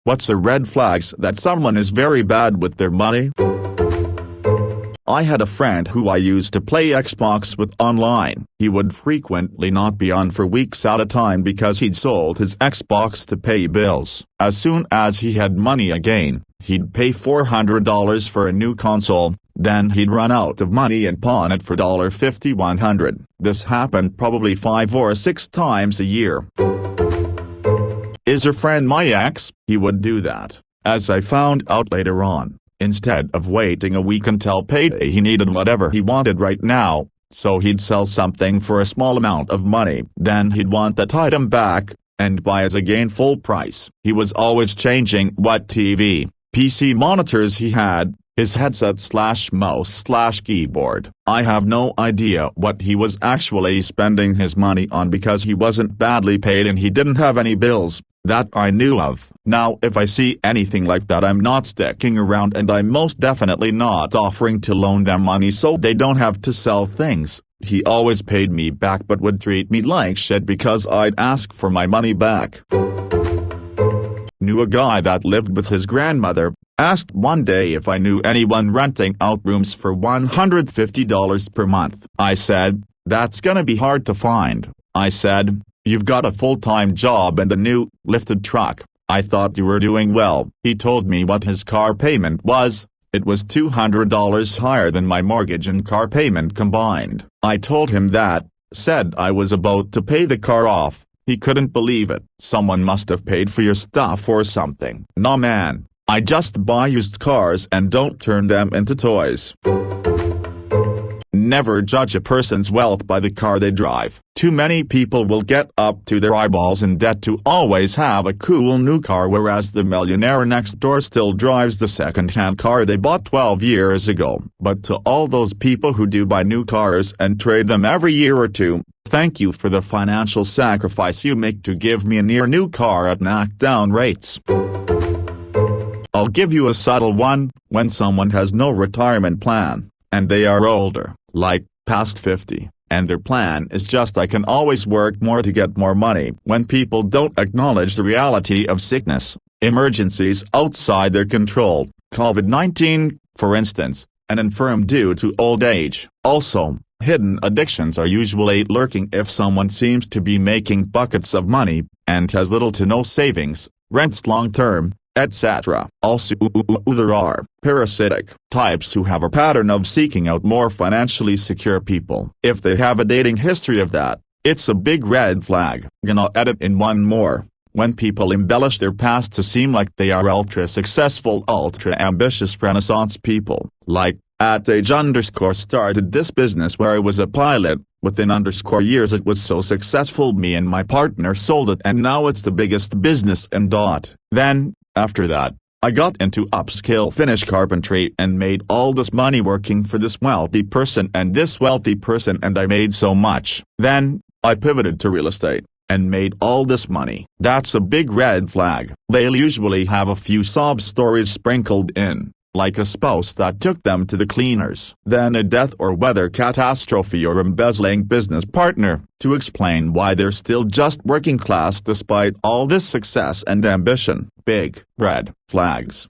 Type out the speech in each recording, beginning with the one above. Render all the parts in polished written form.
What's a red flags that someone is very bad with their money? I had a friend who I used to play Xbox with online. He would frequently not be on for weeks at a time because he'd sold his Xbox to pay bills. As soon as he had money again, he'd pay $400 for a new console, then he'd run out of money and pawn it for $50, $100. This happened probably 5 or 6 times a year. Is your friend my ex? He would do that, as I found out later on. Instead of waiting a week until payday, he needed whatever he wanted right now, so he'd sell something for a small amount of money. Then he'd want that item back, and buy it again full price. He was always changing what TV, PC monitors he had, his headset/mouse/keyboard. I have no idea what he was actually spending his money on because he wasn't badly paid and he didn't have any bills, that I knew of. Now if I see anything like that, I'm not sticking around, and I'm most definitely not offering to loan them money so they don't have to sell things. He always paid me back but would treat me like shit because I'd ask for my money back. Knew a guy that lived with his grandmother. Asked one day if I knew anyone renting out rooms for $150 per month. I said, "That's gonna be hard to find." I said, "You've got a full-time job and a new, lifted truck. I thought you were doing well." He told me what his car payment was. It was $200 higher than my mortgage and car payment combined. I told him that, said I was about to pay the car off. He couldn't believe it. "Someone must have paid for your stuff or something." "Nah man, I just buy used cars and don't turn them into toys." Never judge a person's wealth by the car they drive. Too many people will get up to their eyeballs in debt to always have a cool new car, whereas the millionaire next door still drives the second-hand car they bought 12 years ago. But to all those people who do buy new cars and trade them every year or two, thank you for the financial sacrifice you make to give me a near-new car at knockdown rates. I'll give you a subtle one. When someone has no retirement plan, and they are older, like past 50, and their plan is just "I can always work more to get more money." When people don't acknowledge the reality of sickness, emergencies outside their control, COVID-19, for instance, an infirm due to old age. Also, hidden addictions are usually lurking. If someone seems to be making buckets of money, and has little to no savings, rents long-term, etc. Also, there are parasitic types who have a pattern of seeking out more financially secure people. If they have a dating history of that, it's a big red flag. Gonna edit in one more. When people embellish their past to seem like they are ultra-successful, ultra-ambitious Renaissance people, like, at age_started this business where I was a pilot, within _years it was so successful me and my partner sold it and now it's the biggest business and . Then, after that, I got into upskill finish carpentry and made all this money working for this wealthy person and this wealthy person, and I made so much. Then, I pivoted to real estate, and made all this money. That's a big red flag. They'll usually have a few sob stories sprinkled in, like a spouse that took them to the cleaners, then a death or weather catastrophe or embezzling business partner, to explain why they're still just working class despite all this success and ambition. Big red flags.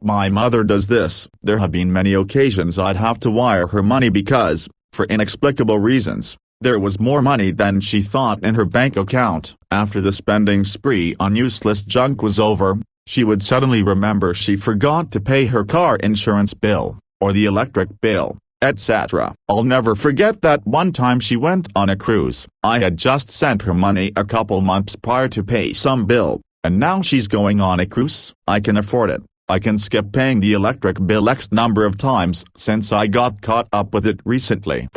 My mother does this. There have been many occasions I'd have to wire her money because, for inexplicable reasons, there was more money than she thought in her bank account. After the spending spree on useless junk was over, she would suddenly remember she forgot to pay her car insurance bill, or the electric bill, etc. I'll never forget that one time she went on a cruise. I had just sent her money a couple months prior to pay some bill, and now she's going on a cruise. I can afford it. I can skip paying the electric bill X number of times since I got caught up with it recently.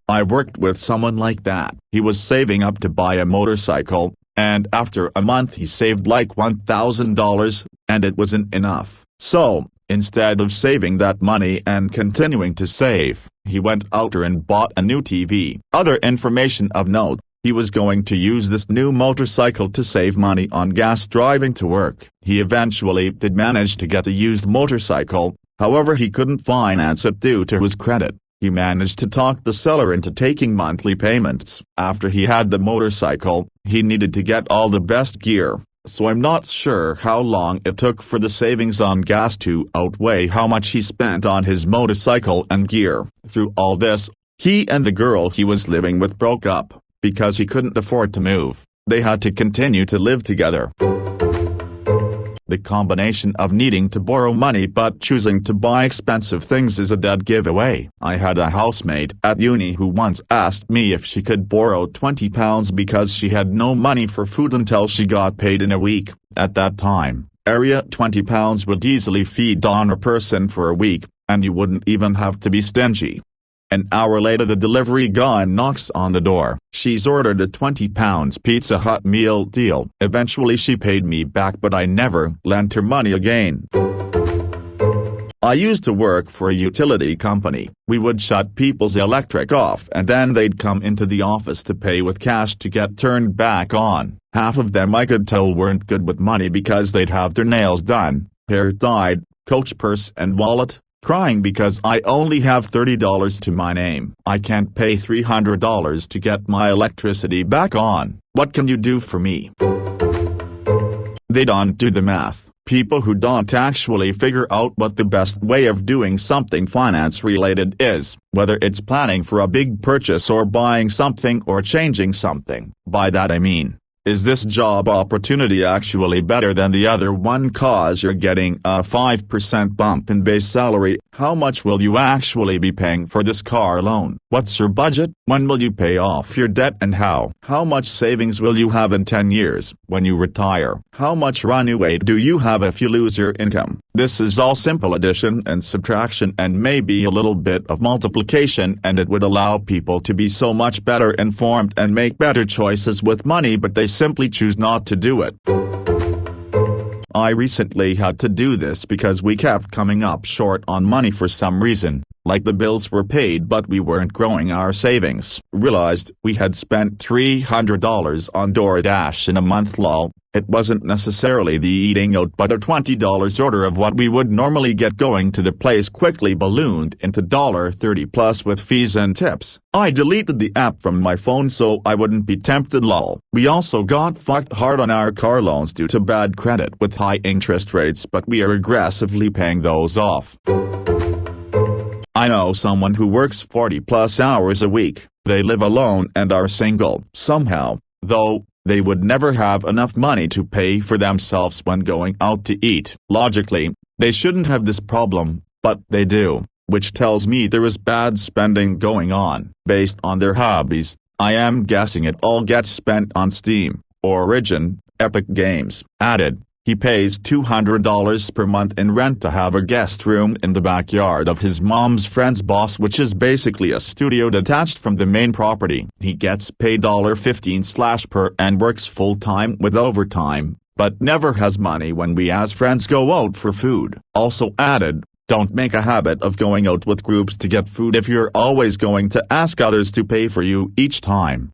I worked with someone like that. He was saving up to buy a motorcycle, and after a month he saved like $1,000, and it wasn't enough. So, instead of saving that money and continuing to save, he went out and bought a new TV. Other information of note: he was going to use this new motorcycle to save money on gas driving to work. He eventually did manage to get a used motorcycle, however he couldn't finance it due to his credit. He managed to talk the seller into taking monthly payments. After he had the motorcycle, he needed to get all the best gear, so I'm not sure how long it took for the savings on gas to outweigh how much he spent on his motorcycle and gear. Through all this, he and the girl he was living with broke up, because he couldn't afford to move. They had to continue to live together. The combination of needing to borrow money but choosing to buy expensive things is a dead giveaway. I had a housemate at uni who once asked me if she could borrow £20 because she had no money for food until she got paid in a week. At that time, £20 would easily feed on a person for a week, and you wouldn't even have to be stingy. An hour later the delivery guy knocks on the door. She's ordered a £20 Pizza Hut meal deal. Eventually she paid me back, but I never lent her money again. I used to work for a utility company. We would shut people's electric off and then they'd come into the office to pay with cash to get turned back on. Half of them I could tell weren't good with money because they'd have their nails done, hair dyed, Coach purse and wallet, crying because I only have $30 to my name. I can't pay $300 to get my electricity back on. What can you do for me? They don't do the math. People who don't actually figure out what the best way of doing something finance-related is, whether it's planning for a big purchase or buying something or changing something. By that I mean, is this job opportunity actually better than the other one cause you're getting a 5% bump in base salary? How much will you actually be paying for this car loan? What's your budget? When will you pay off your debt and how? How much savings will you have in 10 years when you retire? How much runway do you have if you lose your income? This is all simple addition and subtraction and maybe a little bit of multiplication, and it would allow people to be so much better informed and make better choices with money, but they simply choose not to do it. I recently had to do this because we kept coming up short on money for some reason, like the bills were paid but we weren't growing our savings. Realized we had spent $300 on DoorDash in a month. Lol. It wasn't necessarily the eating out, but a $20 order of what we would normally get going to the place quickly ballooned into $30 plus with fees and tips. I deleted the app from my phone so I wouldn't be tempted. Lol. We also got fucked hard on our car loans due to bad credit with high interest rates, but we are aggressively paying those off. I know someone who works 40 plus hours a week. They live alone and are single. Somehow, though, they would never have enough money to pay for themselves when going out to eat. Logically, they shouldn't have this problem, but they do, which tells me there is bad spending going on. Based on their hobbies, I am guessing it all gets spent on Steam, Origin, Epic Games. Added, he pays $200 per month in rent to have a guest room in the backyard of his mom's friend's boss, which is basically a studio detached from the main property. He gets paid $15 per and works full-time with overtime, but never has money when we as friends go out for food. Also added, don't make a habit of going out with groups to get food if you're always going to ask others to pay for you each time.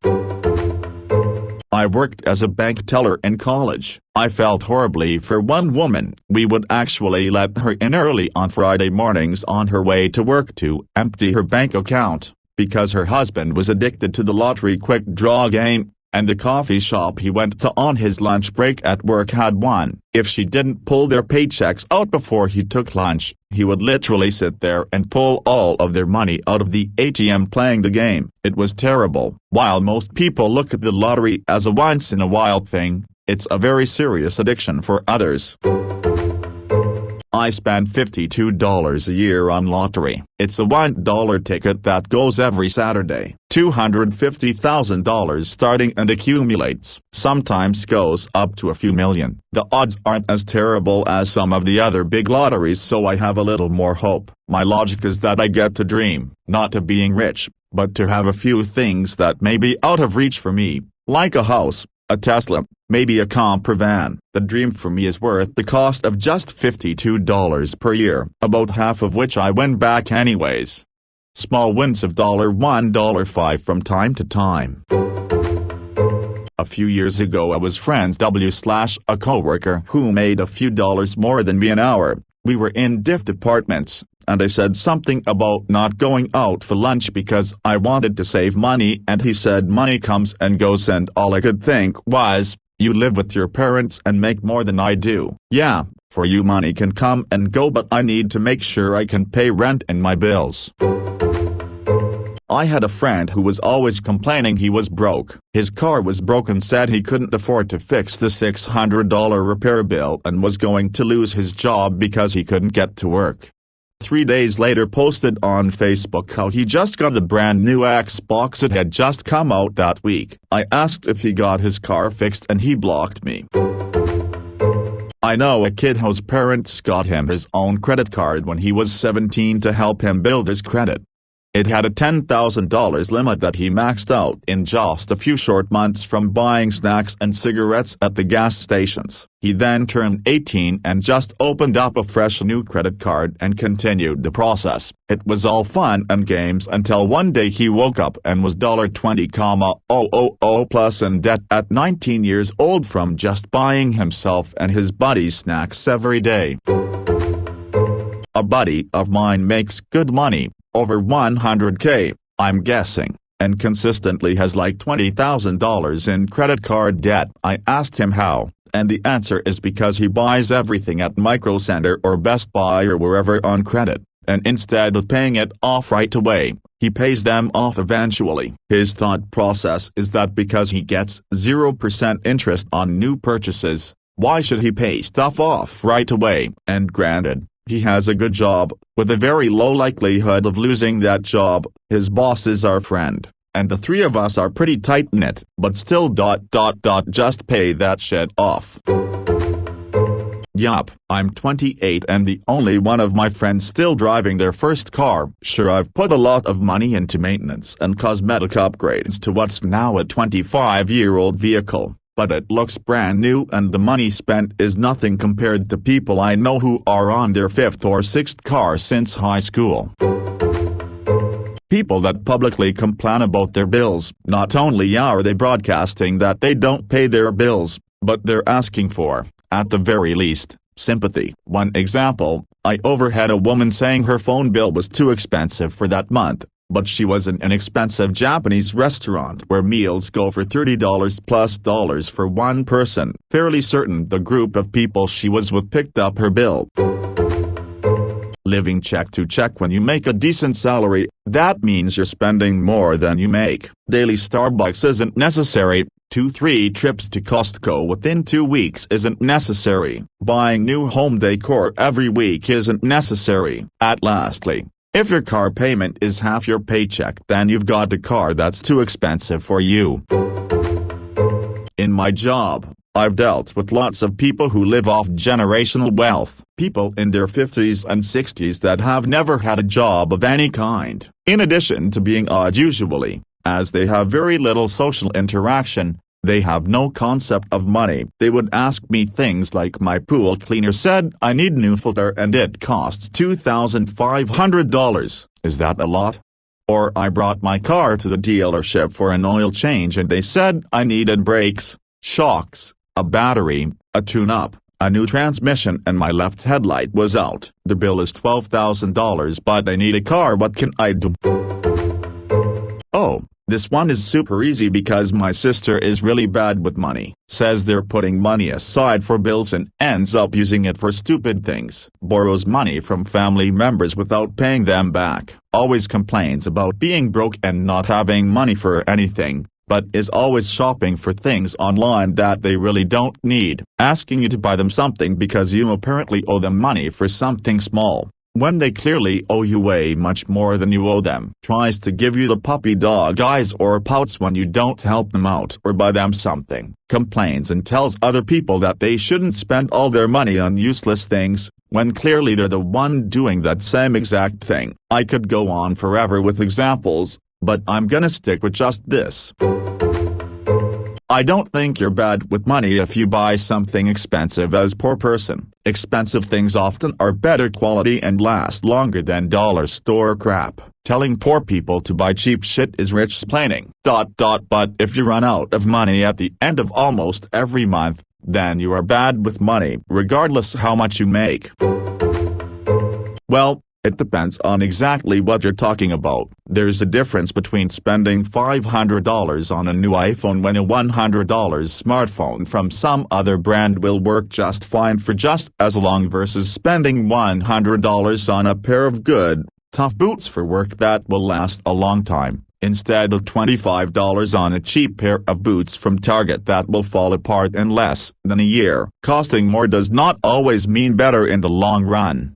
I worked as a bank teller in college. I felt horribly for one woman. We would actually let her in early on Friday mornings on her way to work to empty her bank account, because her husband was addicted to the lottery quick draw game, and the coffee shop he went to on his lunch break at work had one. If she didn't pull their paychecks out before he took lunch, he would literally sit there and pull all of their money out of the ATM playing the game. It was terrible. While most people look at the lottery as a once-in-a-while thing, it's a very serious addiction for others. I spend $52 a year on lottery. It's a $1 ticket that goes every Saturday. $250,000 starting and accumulates. Sometimes goes up to a few million. The odds aren't as terrible as some of the other big lotteries, so I have a little more hope. My logic is that I get to dream, not to being rich, but to have a few things that may be out of reach for me, like a house, a Tesla, maybe a camper van. The dream for me is worth the cost of just $52 per year, about half of which I win back anyways. Small wins of $1, $5 from time to time. A few years ago I was friends with a coworker who made a few dollars more than me an hour. We were in different departments, and I said something about not going out for lunch because I wanted to save money, and he said money comes and goes, and all I could think was, you live with your parents and make more than I do. Yeah, for you money can come and go, but I need to make sure I can pay rent and my bills. I had a friend who was always complaining he was broke. His car was broken, said he couldn't afford to fix the $600 repair bill and was going to lose his job because he couldn't get to work. 3 days later posted on Facebook how he just got a brand new Xbox. It had just come out that week. I asked if he got his car fixed and he blocked me. I know a kid whose parents got him his own credit card when he was 17 to help him build his credit. It had a $10,000 limit that he maxed out in just a few short months from buying snacks and cigarettes at the gas stations. He then turned 18 and just opened up a fresh new credit card and continued the process. It was all fun and games until one day he woke up and was $20,000 plus in debt at 19 years old from just buying himself and his buddies snacks every day. A buddy of mine makes good money, over $100K, I'm guessing, and consistently has like $20,000 in credit card debt. I asked him how, and the answer is because he buys everything at Micro Center or Best Buy or wherever on credit, and instead of paying it off right away, he pays them off eventually. His thought process is that because he gets 0% interest on new purchases, why should he pay stuff off right away? And granted, he has a good job, with a very low likelihood of losing that job. His boss is our friend, and the three of us are pretty tight-knit, but still ... just pay that shit off. Yup, I'm 28 and the only one of my friends still driving their first car. Sure, I've put a lot of money into maintenance and cosmetic upgrades to what's now a 25-year-old vehicle, but it looks brand new, and the money spent is nothing compared to people I know who are on their 5th or 6th car since high school. People that publicly complain about their bills. Not only are they broadcasting that they don't pay their bills, but they're asking for, at the very least, sympathy. One example, I overheard a woman saying her phone bill was too expensive for that month, but she was in an expensive Japanese restaurant where meals go for $30 plus dollars for one person. Fairly certain the group of people she was with picked up her bill. Living check to check. When you make a decent salary, that means you're spending more than you make. Daily Starbucks isn't necessary. 2-3 trips to Costco within 2 weeks isn't necessary. Buying new home decor every week isn't necessary. Lastly, if your car payment is half your paycheck, then you've got a car that's too expensive for you. In my job, I've dealt with lots of people who live off generational wealth. People in their 50s and 60s that have never had a job of any kind. In addition to being odd usually, as they have very little social interaction, they have no concept of money. They would ask me things like, my pool cleaner said I need new filter and it costs $2,500. Is that a lot? Or I brought my car to the dealership for an oil change and they said I needed brakes, shocks, a battery, a tune-up, a new transmission, and my left headlight was out. The bill is $12,000, but I need a car. What can I do? Oh, this one is super easy because my sister is really bad with money. Says they're putting money aside for bills and ends up using it for stupid things. Borrows money from family members without paying them back. Always complains about being broke and not having money for anything, but is always shopping for things online that they really don't need. Asking you to buy them something because you apparently owe them money for something small, when they clearly owe you way much more than you owe them. Tries to give you the puppy dog eyes or pouts when you don't help them out or buy them something. Complains and tells other people that they shouldn't spend all their money on useless things, when clearly they're the one doing that same exact thing. I could go on forever with examples, but I'm gonna stick with just this. I don't think you're bad with money if you buy something expensive as poor person. Expensive things often are better quality and last longer than dollar store crap. Telling poor people to buy cheap shit is rich-splaining. But if you run out of money at the end of almost every month, then you are bad with money, regardless how much you make. Well, It depends on exactly what you're talking about. There's a difference between spending $500 on a new iPhone when a $100 smartphone from some other brand will work just fine for just as long versus spending $100 on a pair of good, tough boots for work that will last a long time, instead of $25 on a cheap pair of boots from Target that will fall apart in less than a year. Costing more does not always mean better in the long run.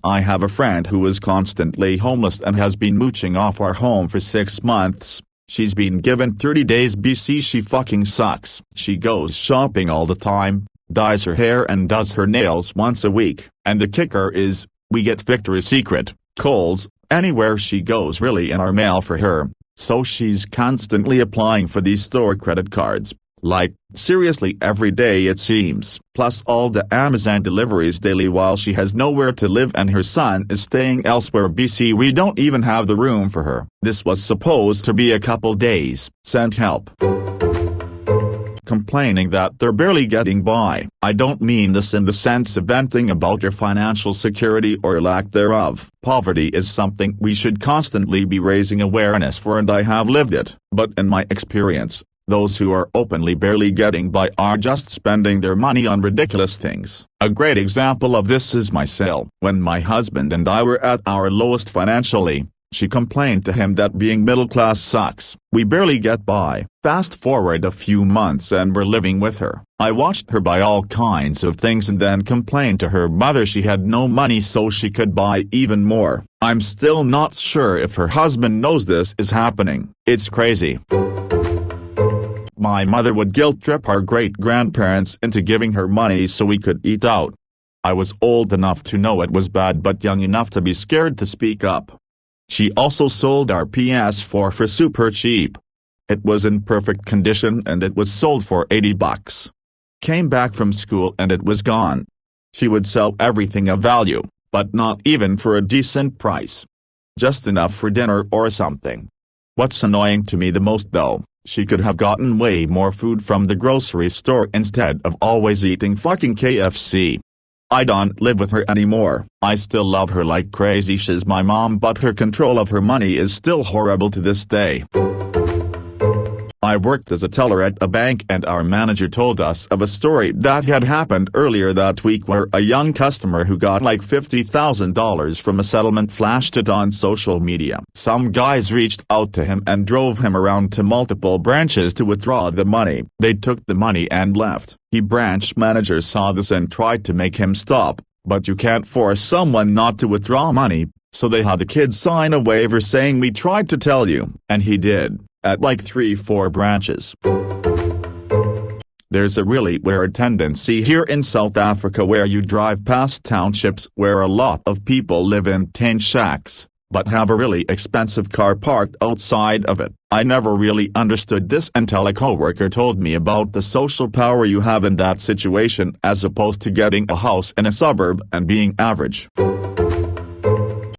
I have a friend who is constantly homeless and has been mooching off our home for 6 months. She's been given 30 days BC. She fucking sucks. She goes shopping all the time, dyes her hair and does her nails once a week, and the kicker is, we get Victoria's Secret, Kohl's, anywhere she goes really in our mail for her, so she's constantly applying for these store credit cards. Like, seriously every day it seems. Plus all the Amazon deliveries daily while she has nowhere to live and her son is staying elsewhere BC. We don't even have the room for her. This was supposed to be a couple days. Send help. Complaining that they're barely getting by. I don't mean this in the sense of venting about your financial security or lack thereof. Poverty is something we should constantly be raising awareness for, and I have lived it. But in my experience, those who are openly barely getting by are just spending their money on ridiculous things. A great example of this is myself. When my husband and I were at our lowest financially, she complained to him that being middle class sucks. We barely get by. Fast forward a few months and we're living with her. I watched her buy all kinds of things and then complained to her mother she had no money so she could buy even more. I'm still not sure if her husband knows this is happening. It's crazy. My mother would guilt-trip our great-grandparents into giving her money so we could eat out. I was old enough to know it was bad but young enough to be scared to speak up. She also sold our PS4 for super cheap. It was in perfect condition and it was sold for $80. Came back from school and it was gone. She would sell everything of value, but not even for a decent price. Just enough for dinner or something. What's annoying to me the most though, she could have gotten way more food from the grocery store instead of always eating fucking KFC. I don't live with her anymore. I still love her like crazy. She's my mom, but her control of her money is still horrible to this day. I worked as a teller at a bank and our manager told us of a story that had happened earlier that week where a young customer who got like $50,000 from a settlement flashed it on social media. Some guys reached out to him and drove him around to multiple branches to withdraw the money. They took the money and left. The branch manager saw this and tried to make him stop, but you can't force someone not to withdraw money, so they had the kid sign a waiver saying we tried to tell you, and he did. At like 3-4 branches. There's a really weird tendency here in South Africa where you drive past townships where a lot of people live in tin shacks, but have a really expensive car parked outside of it. I never really understood this until a coworker told me about the social power you have in that situation as opposed to getting a house in a suburb and being average.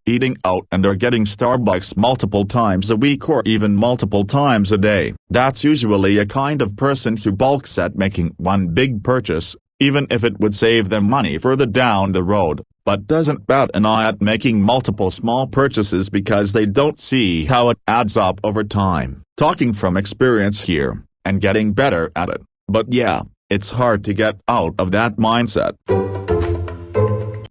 Eating out and or getting Starbucks multiple times a week or even multiple times a day. That's usually a kind of person who balks at making one big purchase, even if it would save them money further down the road, but doesn't bat an eye at making multiple small purchases because they don't see how it adds up over time. Talking from experience here, and getting better at it. But yeah, it's hard to get out of that mindset.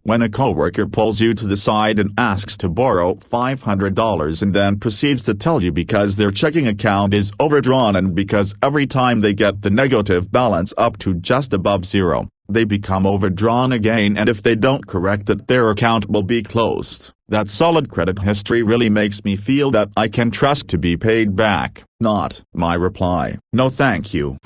When a coworker pulls you to the side and asks to borrow $500 and then proceeds to tell you because their checking account is overdrawn and because every time they get the negative balance up to just above zero, they become overdrawn again, and if they don't correct it their account will be closed. That solid credit history really makes me feel that I can trust to be paid back. Not my reply. No thank you.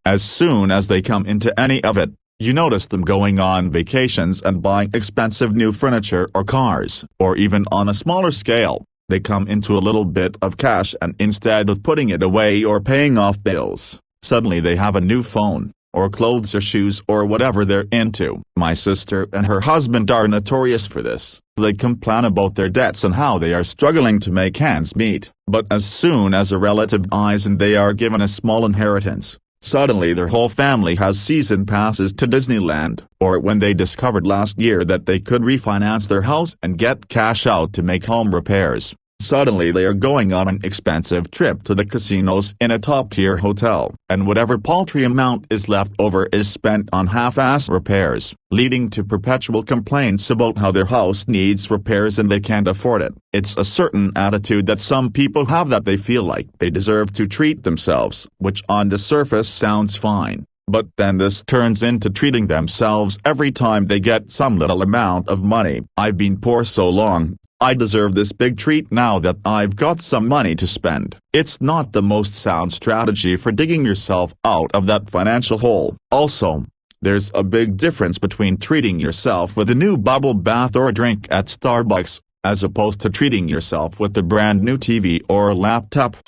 As soon as they come into any of it, you notice them going on vacations and buying expensive new furniture or cars, or even on a smaller scale, they come into a little bit of cash and instead of putting it away or paying off bills, suddenly they have a new phone, or clothes or shoes or whatever they're into. My sister and her husband are notorious for this. They complain about their debts and how they are struggling to make ends meet, but as soon as a relative dies and they are given a small inheritance, Suddenly their whole family has season passes to Disneyland, or when they discovered last year that they could refinance their house and get cash out to make home repairs. Suddenly they are going on an expensive trip to the casinos in a top-tier hotel, and whatever paltry amount is left over is spent on half-ass repairs, leading to perpetual complaints about how their house needs repairs and they can't afford it. It's a certain attitude that some people have that they feel like they deserve to treat themselves, which on the surface sounds fine. But then this turns into treating themselves every time they get some little amount of money. I've been poor so long, I deserve this big treat now that I've got some money to spend. It's not the most sound strategy for digging yourself out of that financial hole. Also, there's a big difference between treating yourself with a new bubble bath or a drink at Starbucks, as opposed to treating yourself with a brand new TV or laptop.